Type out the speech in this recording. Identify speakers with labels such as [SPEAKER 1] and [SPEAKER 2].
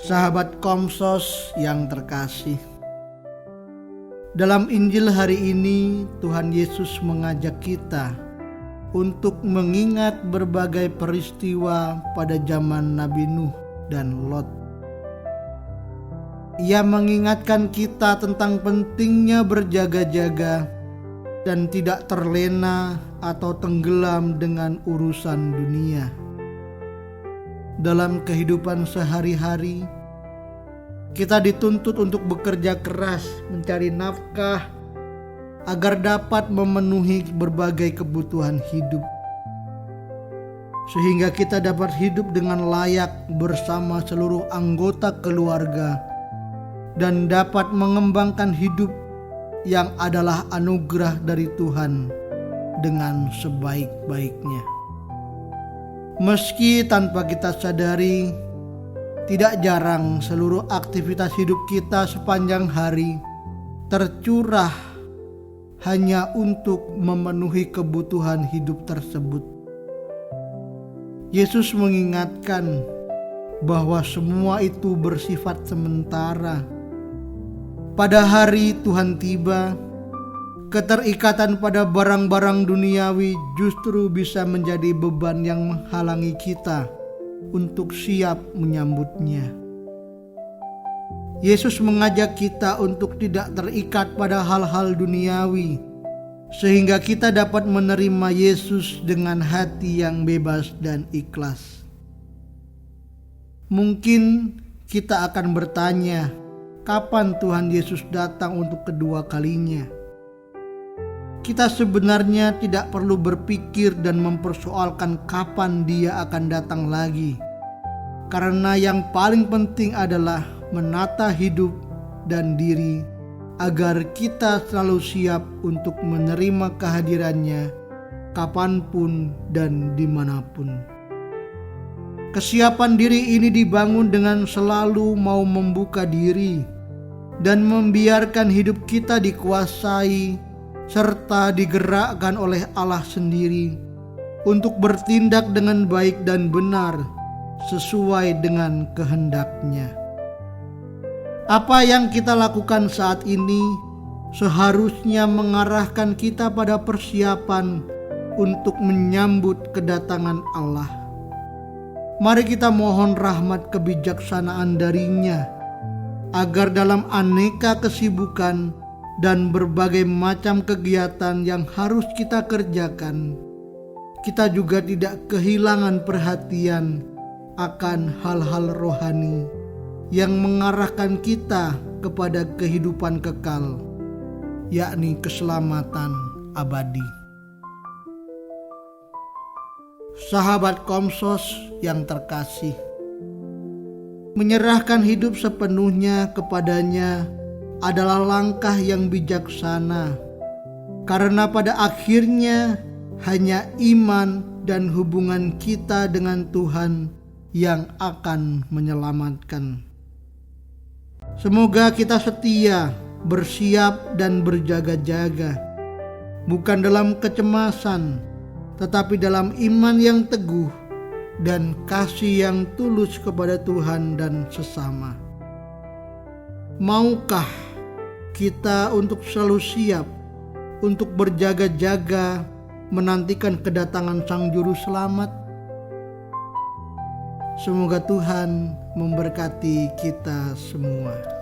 [SPEAKER 1] Sahabat Komsos yang terkasih, dalam Injil hari ini Tuhan Yesus mengajak kita untuk mengingat berbagai peristiwa pada zaman Nabi Nuh dan Lot. Ia mengingatkan kita tentang pentingnya berjaga-jaga dan tidak terlena atau tenggelam dengan urusan dunia. Dalam kehidupan sehari-hari, kita dituntut untuk bekerja keras mencari nafkah agar dapat memenuhi berbagai kebutuhan hidup, sehingga kita dapat hidup dengan layak bersama seluruh anggota keluarga dan dapat mengembangkan hidup yang adalah anugerah dari Tuhan dengan sebaik-baiknya. Meski tanpa kita sadari, tidak jarang seluruh aktivitas hidup kita sepanjang hari tercurah hanya untuk memenuhi kebutuhan hidup tersebut. Yesus mengingatkan bahwa semua itu bersifat sementara. Pada hari Tuhan tiba, keterikatan pada barang-barang duniawi justru bisa menjadi beban yang menghalangi kita untuk siap menyambutnya. Yesus mengajak kita untuk tidak terikat pada hal-hal duniawi, sehingga kita dapat menerima Yesus dengan hati yang bebas dan ikhlas. Mungkin kita akan bertanya, kapan Tuhan Yesus datang untuk kedua kalinya? Kita sebenarnya tidak perlu berpikir dan mempersoalkan kapan Dia akan datang lagi, karena yang paling penting adalah menata hidup dan diri agar kita selalu siap untuk menerima kehadirannya kapanpun dan dimanapun. Kesiapan diri ini dibangun dengan selalu mau membuka diri dan membiarkan hidup kita dikuasai serta digerakkan oleh Allah sendiri untuk bertindak dengan baik dan benar sesuai dengan kehendak-Nya. Apa yang kita lakukan saat ini seharusnya mengarahkan kita pada persiapan untuk menyambut kedatangan Allah. Mari kita mohon rahmat kebijaksanaan dari-Nya agar dalam aneka kesibukan dan berbagai macam kegiatan yang harus kita kerjakan, kita juga tidak kehilangan perhatian akan hal-hal rohani yang mengarahkan kita kepada kehidupan kekal, yakni keselamatan abadi. Sahabat Komsos yang terkasih, menyerahkan hidup sepenuhnya kepadanya adalah langkah yang bijaksana, karena pada akhirnya hanya iman dan hubungan kita dengan Tuhan yang akan menyelamatkan. Semoga kita setia, bersiap dan berjaga-jaga, bukan dalam kecemasan, tetapi dalam iman yang teguh dan kasih yang tulus kepada Tuhan dan sesama. Maukah kita untuk selalu siap untuk berjaga-jaga menantikan kedatangan Sang Juru Selamat? Semoga Tuhan memberkati kita semua.